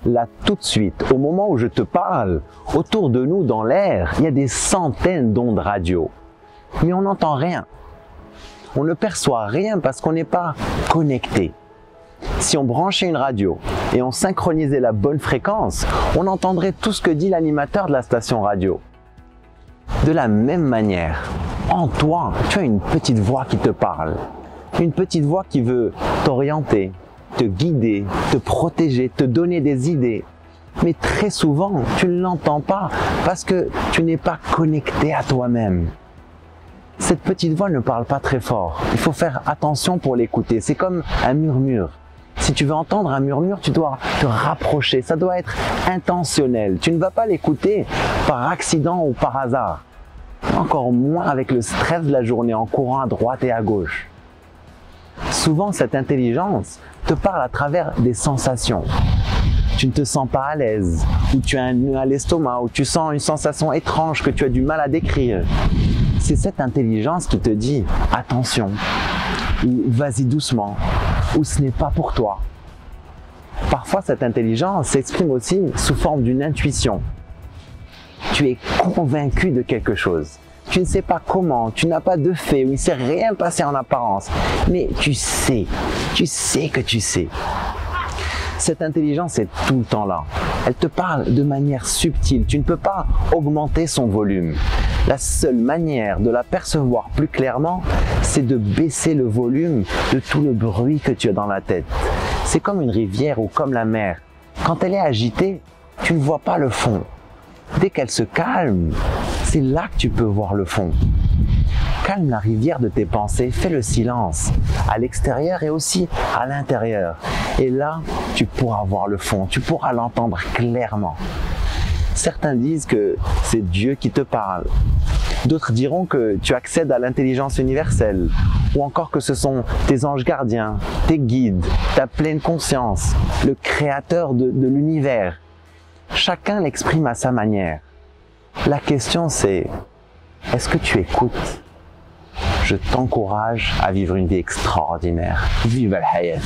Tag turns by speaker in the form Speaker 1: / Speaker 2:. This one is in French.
Speaker 1: Là, tout de suite, au moment où je te parle, autour de nous, dans l'air, il y a des centaines d'ondes radio. Mais on n'entend rien. On ne perçoit rien parce qu'on n'est pas connecté. Si on branchait une radio et on synchronisait la bonne fréquence, on entendrait tout ce que dit l'animateur de la station radio. De la même manière, en toi, tu as une petite voix qui te parle. Une petite voix qui veut t'orienter, te guider, te protéger, te donner des idées. Mais très souvent, tu ne l'entends pas parce que tu n'es pas connecté à toi-même. Cette petite voix ne parle pas très fort. Il faut faire attention pour l'écouter. C'est comme un murmure. Si tu veux entendre un murmure, tu dois te rapprocher. Ça doit être intentionnel. Tu ne vas pas l'écouter par accident ou par hasard. Encore moins avec le stress de la journée en courant à droite et à gauche. Souvent, cette intelligence te parle à travers des sensations. Tu ne te sens pas à l'aise, ou tu as un nœud à l'estomac, ou tu sens une sensation étrange que tu as du mal à décrire. C'est cette intelligence qui te dit « attention » ou « vas-y doucement » ou « ce n'est pas pour toi ». Parfois, cette intelligence s'exprime aussi sous forme d'une intuition. Tu es convaincu de quelque chose. Tu ne sais pas comment, tu n'as pas de fait, ou il ne s'est rien passé en apparence, mais tu sais que tu sais. Cette intelligence est tout le temps là. Elle te parle de manière subtile. Tu ne peux pas augmenter son volume. La seule manière de la percevoir plus clairement, c'est de baisser le volume de tout le bruit que tu as dans la tête. C'est comme une rivière ou comme la mer. Quand elle est agitée, tu ne vois pas le fond. Dès qu'elle se calme, c'est là que tu peux voir le fond. Calme la rivière de tes pensées, fais le silence, à l'extérieur et aussi à l'intérieur. Et là, tu pourras voir le fond, tu pourras l'entendre clairement. Certains disent que c'est Dieu qui te parle. D'autres diront que tu accèdes à l'intelligence universelle, ou encore que ce sont tes anges gardiens, tes guides, ta pleine conscience, le créateur de l'univers. Chacun l'exprime à sa manière. La question c'est, est-ce que tu écoutes? Je t'encourage à vivre une vie extraordinaire. Vive al-hayat!